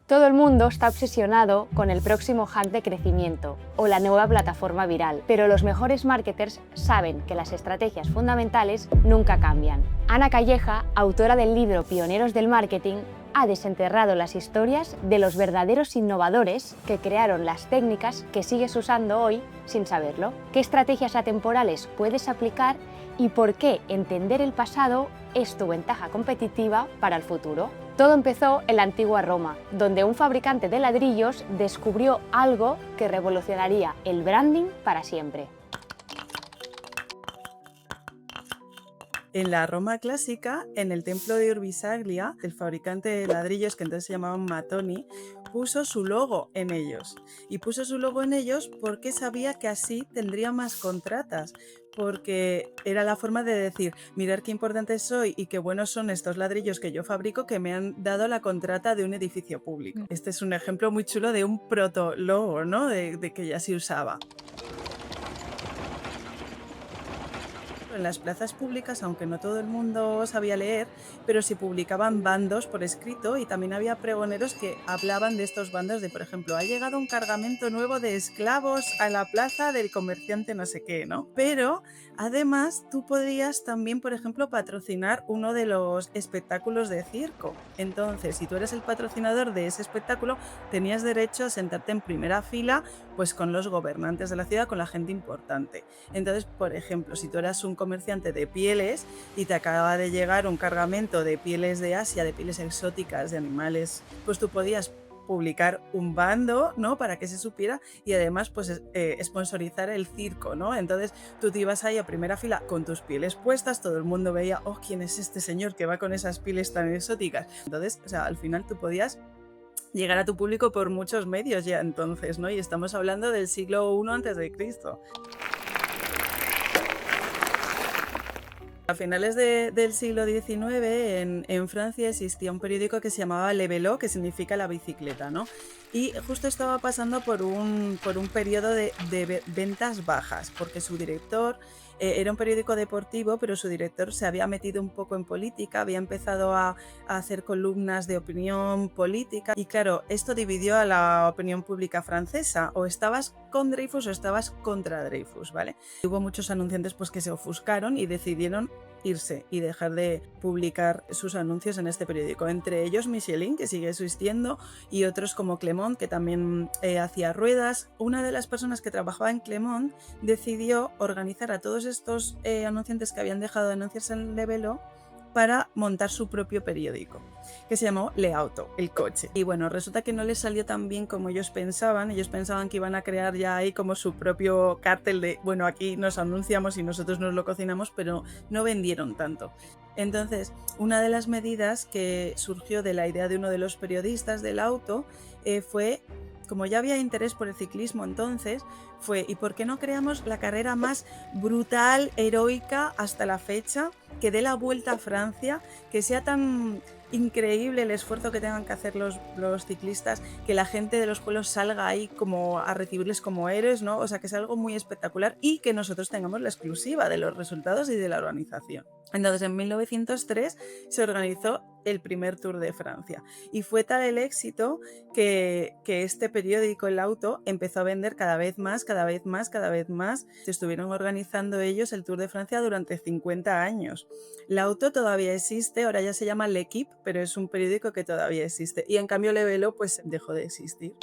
Todo el mundo está obsesionado con el próximo hack de crecimiento o la nueva plataforma viral, pero los mejores marketers saben que las estrategias fundamentales nunca cambian. Ana Calleja, autora del libro Pioneros del Marketing, ha desenterrado las historias de los verdaderos innovadores que crearon las técnicas que sigues usando hoy sin saberlo. ¿Qué estrategias atemporales puedes aplicar y por qué entender el pasado es tu ventaja competitiva para el futuro? Todo empezó en la antigua Roma, donde un fabricante de ladrillos descubrió algo que revolucionaría el branding para siempre. En la Roma clásica, en el templo de Urbisaglia, el fabricante de ladrillos, que entonces se llamaban Matoni, puso su logo en ellos. Y puso su logo en ellos porque sabía que así tendría más contratas, porque era la forma de decir, mirad qué importante soy y qué buenos son estos ladrillos que yo fabrico que me han dado la contrata de un edificio público. Este es un ejemplo muy chulo de un proto-logo, ¿no? de que ya se usaba. En las plazas públicas, aunque no todo el mundo sabía leer, pero se publicaban bandos por escrito y también había pregoneros que hablaban de estos bandos de, por ejemplo, ha llegado un cargamento nuevo de esclavos a la plaza del comerciante no sé qué, ¿no? Pero además tú podías también, por ejemplo, patrocinar uno de los espectáculos de circo. Entonces, si tú eres el patrocinador de ese espectáculo, tenías derecho a sentarte en primera fila, pues con los gobernantes de la ciudad, con la gente importante. Entonces, por ejemplo, si tú eras un comerciante de pieles y te acaba de llegar un cargamento de pieles de Asia, de pieles exóticas, de animales, pues tú podías publicar un bando, ¿no? Para que se supiera y además pues sponsorizar el circo, ¿no? Entonces tú te ibas ahí a primera fila con tus pieles puestas, todo el mundo veía, oh, ¿quién es este señor que va con esas pieles tan exóticas? Entonces, o sea, al final tú podías llegar a tu público por muchos medios ya entonces, ¿no? Y estamos hablando del siglo I a.C. A finales del siglo XIX en Francia existía un periódico que se llamaba Le Vélo, que significa la bicicleta, ¿no? Y justo estaba pasando por un periodo de ventas bajas, porque su director era un periódico deportivo, pero su director se había metido un poco en política, había empezado a hacer columnas de opinión política y claro, esto dividió a la opinión pública francesa, o estabas con Dreyfus o estabas contra Dreyfus, ¿vale? Hubo muchos anunciantes pues, que se ofuscaron y decidieron irse y dejar de publicar sus anuncios en este periódico. Entre ellos Michelin, que sigue existiendo, y otros como Clemont, que también hacía ruedas. Una de las personas que trabajaba en Clemont decidió organizar a todos estos anunciantes que habían dejado de anunciarse en Le Vélo para montar su propio periódico, que se llamó Le Auto, el coche. Y bueno, resulta que no les salió tan bien como ellos pensaban que iban a crear ya ahí como su propio cártel de, bueno, aquí nos anunciamos y nosotros nos lo cocinamos, pero no vendieron tanto. Entonces, una de las medidas que surgió de la idea de uno de los periodistas del Auto fue, como ya había interés por el ciclismo entonces, fue, ¿y por qué no creamos la carrera más brutal, heroica hasta la fecha, que dé la vuelta a Francia, que sea tan increíble el esfuerzo que tengan que hacer los ciclistas, que la gente de los pueblos salga ahí como a recibirles como héroes, ¿no? O sea, que sea algo muy espectacular y que nosotros tengamos la exclusiva de los resultados y de la organización. Entonces, en 1903 se organizó el primer Tour de Francia y fue tal el éxito que este periódico, El Auto, empezó a vender cada vez más. Se estuvieron organizando ellos el Tour de Francia durante 50 años. El Auto todavía existe, ahora ya se llama L'Équipe, pero es un periódico que todavía existe. Y en cambio Le Vélo pues dejó de existir.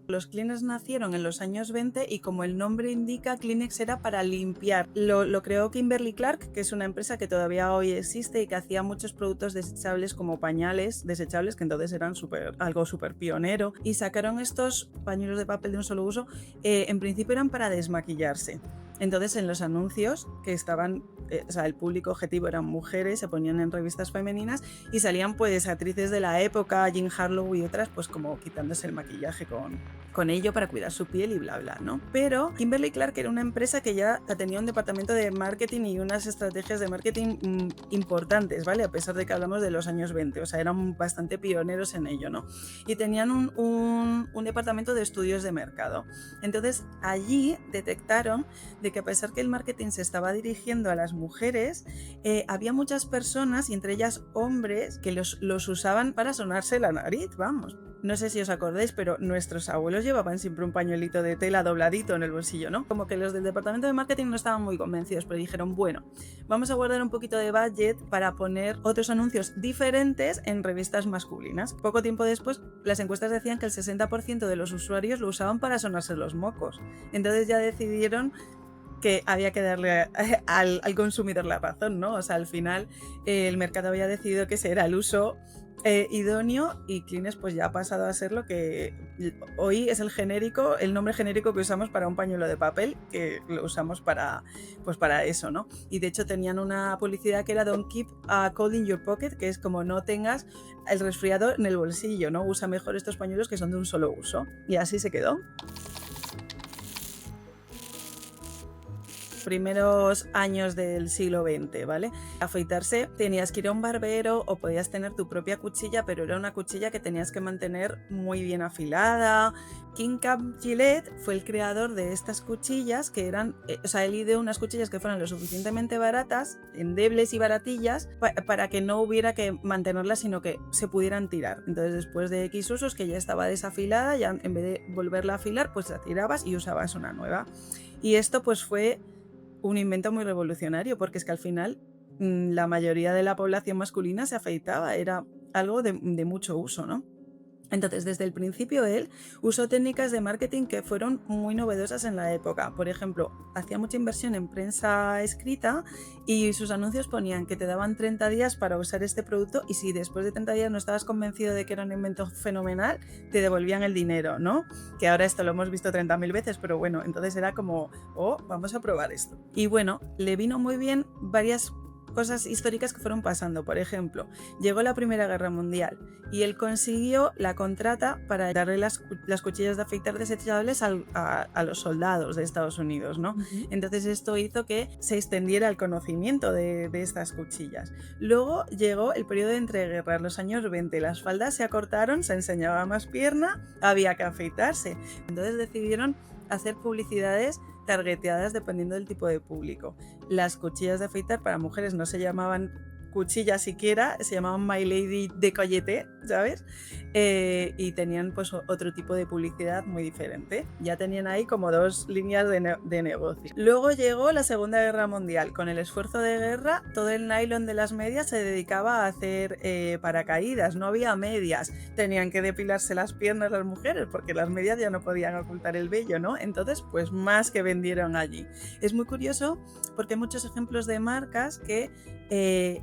Los Kleenex nacieron en los años 20 y como el nombre indica, Kleenex era para limpiar. Lo creó Kimberly Clark, que es una empresa que todavía hoy existe y que hacía muchos productos desechables como pañales desechables, que entonces eran algo súper pionero. Y sacaron estos pañuelos de papel de un solo uso, en principio eran para desmaquillarse. Entonces en los anuncios que estaban, o sea, el público objetivo eran mujeres, se ponían en revistas femeninas y salían pues actrices de la época, Jean Harlow y otras, pues como quitándose el maquillaje con ello para cuidar su piel y bla bla, ¿no? Pero Kimberly Clark era una empresa que ya tenía un departamento de marketing y unas estrategias de marketing importantes, ¿vale? A pesar de que hablamos de los años 20, o sea, eran bastante pioneros en ello, ¿no? Y tenían un departamento de estudios de mercado. Entonces allí detectaron de que a pesar que el marketing se estaba dirigiendo a las mujeres, había muchas personas, y entre ellas hombres, que los usaban para sonarse la nariz, vamos. No sé si os acordáis, pero nuestros abuelos llevaban siempre un pañuelito de tela dobladito en el bolsillo, ¿no? Como que los del departamento de marketing no estaban muy convencidos, pero dijeron, bueno, vamos a guardar un poquito de budget para poner otros anuncios diferentes en revistas masculinas. Poco tiempo después, las encuestas decían que el 60% de los usuarios lo usaban para sonarse los mocos. Entonces ya decidieron que había que darle al consumidor la razón, ¿no? O sea, al final el mercado había decidido que ese era el uso idóneo, y Kleenex pues ya ha pasado a ser lo que hoy es el nombre genérico que usamos para un pañuelo de papel, que lo usamos para eso, ¿no? Y de hecho tenían una publicidad que era "Don't keep a cold in your pocket", que es como no tengas el resfriado en el bolsillo, ¿no? Usa mejor estos pañuelos que son de un solo uso. Y así se quedó. Primeros años del siglo XX, ¿vale? Afeitarse, tenías que ir a un barbero o podías tener tu propia cuchilla, pero era una cuchilla que tenías que mantener muy bien afilada. King Cab Gillette fue el creador de estas cuchillas que eran, él ideó unas cuchillas que fueran lo suficientemente baratas, endebles y baratillas, para que no hubiera que mantenerlas, sino que se pudieran tirar. Entonces, después de X usos, que ya estaba desafilada, ya en vez de volverla a afilar, pues la tirabas y usabas una nueva. Y esto pues fue un invento muy revolucionario, porque es que al final la mayoría de la población masculina se afeitaba, era algo de mucho uso, ¿no? Entonces, desde el principio él usó técnicas de marketing que fueron muy novedosas en la época. Por ejemplo, hacía mucha inversión en prensa escrita, y sus anuncios ponían que te daban 30 días para usar este producto, y si después de 30 días no estabas convencido de que era un invento fenomenal, te devolvían el dinero, ¿no? Que ahora esto lo hemos visto 30.000 veces, pero bueno, entonces era como, vamos a probar esto. Y bueno, le vino muy bien varias cosas históricas que fueron pasando. Por ejemplo, llegó la Primera Guerra Mundial y él consiguió la contrata para darle las cuchillas de afeitar desechables a los soldados de Estados Unidos, ¿no? Uh-huh. Entonces esto hizo que se extendiera el conocimiento de estas cuchillas. Luego llegó el periodo de entreguerras, los años 20, las faldas se acortaron, se enseñaba más pierna, había que afeitarse. Entonces decidieron hacer publicidades targeteadas dependiendo del tipo de público. Las cuchillas de afeitar para mujeres no se llamaban cuchillas siquiera, se llamaban My Lady Décolleté, ¿sabes? Y tenían pues otro tipo de publicidad muy diferente. Ya tenían ahí como dos líneas de negocio. Luego llegó la Segunda Guerra Mundial. Con el esfuerzo de guerra, todo el nylon de las medias se dedicaba a hacer paracaídas, no había medias. Tenían que depilarse las piernas las mujeres porque las medias ya no podían ocultar el vello, ¿no? Entonces, pues más que vendieron allí. Es muy curioso porque hay muchos ejemplos de marcas que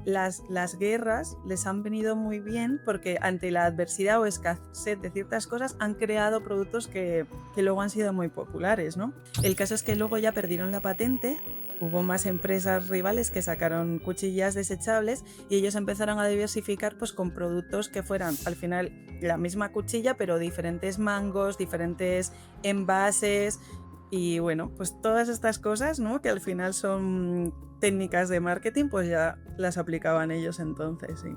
las guerras les han venido muy bien, porque ante la adversidad o escasez de ciertas cosas han creado productos que luego han sido muy populares, ¿no? El caso es que luego ya perdieron la patente, hubo más empresas rivales que sacaron cuchillas desechables y ellos empezaron a diversificar pues con productos que fueran al final la misma cuchilla pero diferentes mangos, diferentes envases. Y bueno, pues todas estas cosas, ¿no? Que al final son técnicas de marketing, pues ya las aplicaban ellos entonces, sí.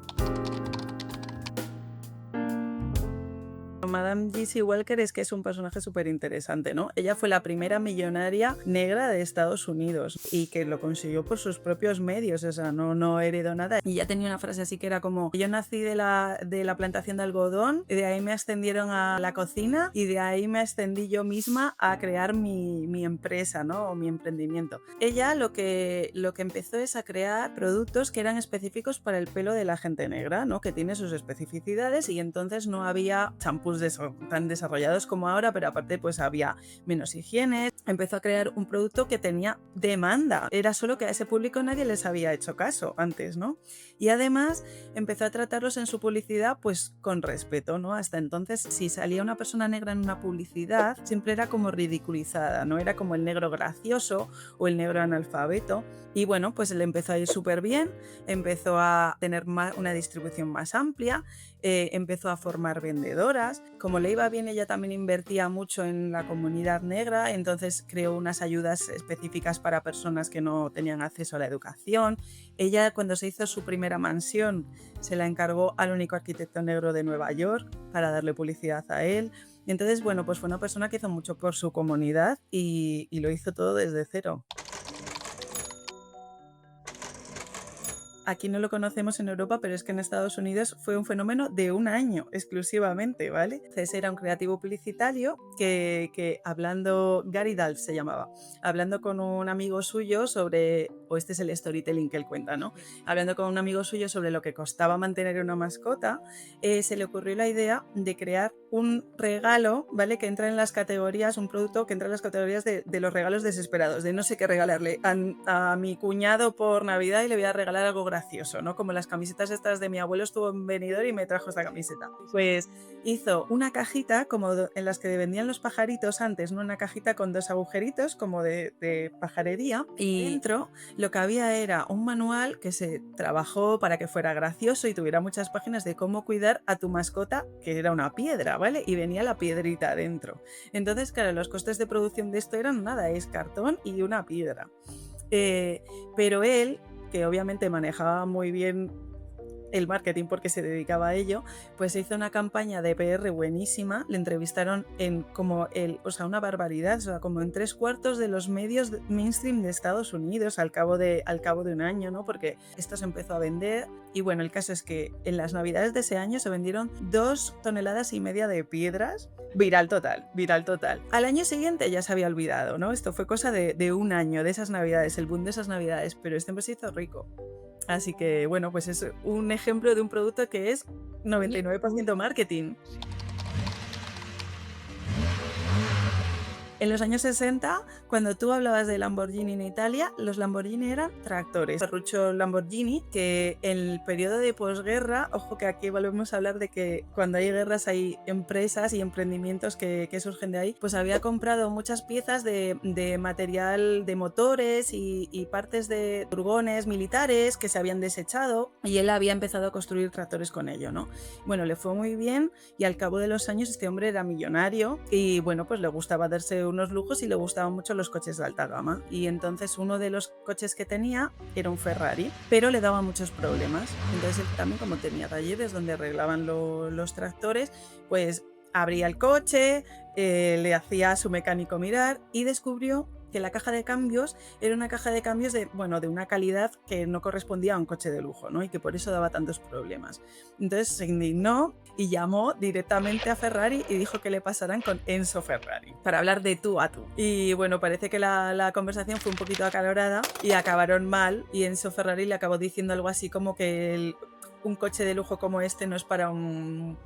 Madame Jessie Walker es que es un personaje súper interesante, ¿no? Ella fue la primera millonaria negra de Estados Unidos y que lo consiguió por sus propios medios, o sea, no heredó nada. Y ya tenía una frase así que era como: yo nací de la plantación de algodón, y de ahí me ascendieron a la cocina y de ahí me ascendí yo misma a crear mi empresa, ¿no? O mi emprendimiento. Ella lo que empezó es a crear productos que eran específicos para el pelo de la gente negra, ¿no? Que tiene sus especificidades, y entonces no había champús tan desarrollados como ahora, pero aparte pues había menos higiene. Empezó a crear un producto que tenía demanda, era solo que a ese público nadie les había hecho caso antes, ¿no? Y además empezó a tratarlos en su publicidad pues con respeto, ¿no? Hasta entonces, si salía una persona negra en una publicidad, siempre era como ridiculizada, ¿no? Era como el negro gracioso o el negro analfabeto. Y bueno, pues le empezó a ir súper bien, empezó a tener una distribución más amplia, empezó a formar vendedoras. Como le iba bien, ella también invertía mucho en la comunidad negra, entonces creó unas ayudas específicas para personas que no tenían acceso a la educación. Ella, cuando se hizo su primera mansión, se la encargó al único arquitecto negro de Nueva York para darle publicidad a él. Entonces, bueno, pues fue una persona que hizo mucho por su comunidad y lo hizo todo desde cero. Aquí no lo conocemos en Europa, pero es que en Estados Unidos fue un fenómeno de un año exclusivamente, ¿vale? Entonces era un creativo publicitario que hablando, Gary Dalf se llamaba, hablando con un amigo suyo sobre, o este es el storytelling que él cuenta, ¿no? Hablando con un amigo suyo sobre lo que costaba mantener una mascota, se le ocurrió la idea de crear un regalo, ¿vale? Que entra en las categorías, un producto que entra en las categorías de los regalos desesperados, de no sé qué regalarle a mi cuñado por Navidad y le voy a regalar algo gracioso, ¿no? Como las camisetas estas de mi abuelo estuvo en Benidorm y me trajo esta camiseta. Pues hizo una cajita como en las que vendían los pajaritos antes, ¿no? Una cajita con 2 agujeritos como de pajarería y dentro lo que había era un manual que se trabajó para que fuera gracioso y tuviera muchas páginas de cómo cuidar a tu mascota, que era una piedra, ¿vale? Y venía la piedrita dentro. Entonces, claro, los costes de producción de esto eran nada, es cartón y una piedra. Pero él, que obviamente manejaba muy bien el marketing porque se dedicaba a ello, pues se hizo una campaña de PR buenísima, le entrevistaron en como una barbaridad, o sea, como en 3/4 de los medios mainstream de Estados Unidos al cabo de un año, ¿no? Porque esto se empezó a vender y bueno, el caso es que en las navidades de ese año se vendieron 2,5 toneladas de piedras. Viral total, viral total. Al año siguiente ya se había olvidado, ¿no? Esto fue cosa de un año, de esas navidades, el boom de esas navidades, pero este hombre se hizo rico. Así que, bueno, pues es un ejemplo de un producto que es 99% marketing. En los años 60, cuando tú hablabas de Lamborghini en Italia, los Lamborghini eran tractores. Ferruccio Lamborghini, que en el periodo de posguerra, ojo que aquí volvemos a hablar de que cuando hay guerras hay empresas y emprendimientos que surgen de ahí, pues había comprado muchas piezas de material de motores y partes de furgones militares que se habían desechado y él había empezado a construir tractores con ello, ¿no? Bueno, le fue muy bien y al cabo de los años este hombre era millonario y bueno, pues le gustaba darse unos lujos y le gustaban mucho los coches de alta gama y entonces uno de los coches que tenía era un Ferrari, pero le daba muchos problemas. Entonces él también, como tenía talleres donde arreglaban los tractores, pues abría el coche, le hacía a su mecánico mirar y descubrió que la caja de cambios era una caja de cambios de una calidad que no correspondía a un coche de lujo, ¿no? Y que por eso daba tantos problemas. Entonces se indignó y llamó directamente a Ferrari y dijo que le pasaran con Enzo Ferrari para hablar de tú a tú. Y bueno, parece que la conversación fue un poquito acalorada y acabaron mal y Enzo Ferrari le acabó diciendo algo así como que un coche de lujo como este no es para un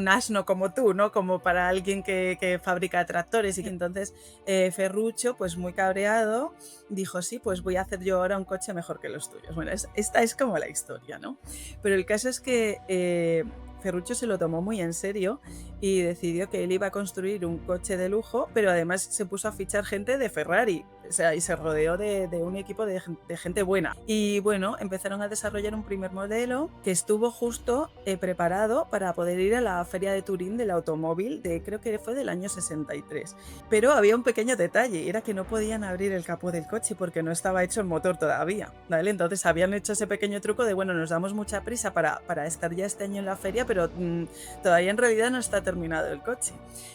asno como tú, ¿no? Como para alguien que fabrica tractores. Y que entonces Ferruccio, pues muy cabreado, dijo, sí, pues voy a hacer yo ahora un coche mejor que los tuyos. Bueno, esta es como la historia, ¿no? Pero el caso es que Ferruccio se lo tomó muy en serio y decidió que él iba a construir un coche de lujo, pero además se puso a fichar gente de Ferrari. O sea, y se rodeó de un equipo de gente buena. Y bueno, empezaron a desarrollar un primer modelo que estuvo justo preparado para poder ir a la Feria de Turín del automóvil, creo que fue del año 63. Pero había un pequeño detalle, era que no podían abrir el capó del coche porque no estaba hecho el motor todavía, ¿vale? Entonces habían hecho ese pequeño truco de, bueno, nos damos mucha prisa para estar ya este año en la feria, pero todavía en realidad no está terminado el coche.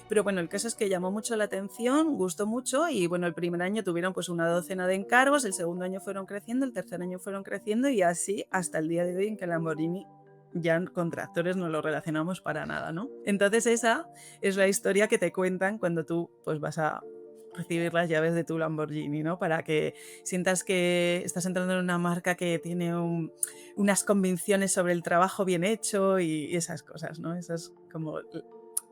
Pero bueno, el caso es que llamó mucho la atención, gustó mucho y bueno, el primer año tuvieron pues una docena de encargos, el segundo año fueron creciendo, el tercer año fueron creciendo y así hasta el día de hoy en que Lamborghini ya con tractores no lo relacionamos para nada, ¿no? Entonces esa es la historia que te cuentan cuando tú pues vas a recibir las llaves de tu Lamborghini, ¿no? Para que sientas que estás entrando en una marca que tiene unas convicciones sobre el trabajo bien hecho y esas cosas, ¿no? Eso es como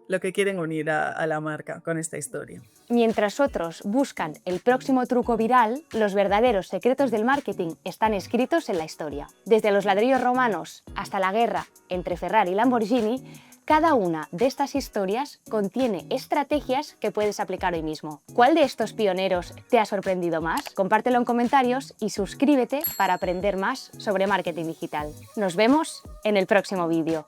lo que quieren unir a la marca con esta historia. Mientras otros buscan el próximo truco viral, los verdaderos secretos del marketing están escritos en la historia. Desde los ladrillos romanos hasta la guerra entre Ferrari y Lamborghini, cada una de estas historias contiene estrategias que puedes aplicar hoy mismo. ¿Cuál de estos pioneros te ha sorprendido más? Compártelo en comentarios y suscríbete para aprender más sobre marketing digital. Nos vemos en el próximo vídeo.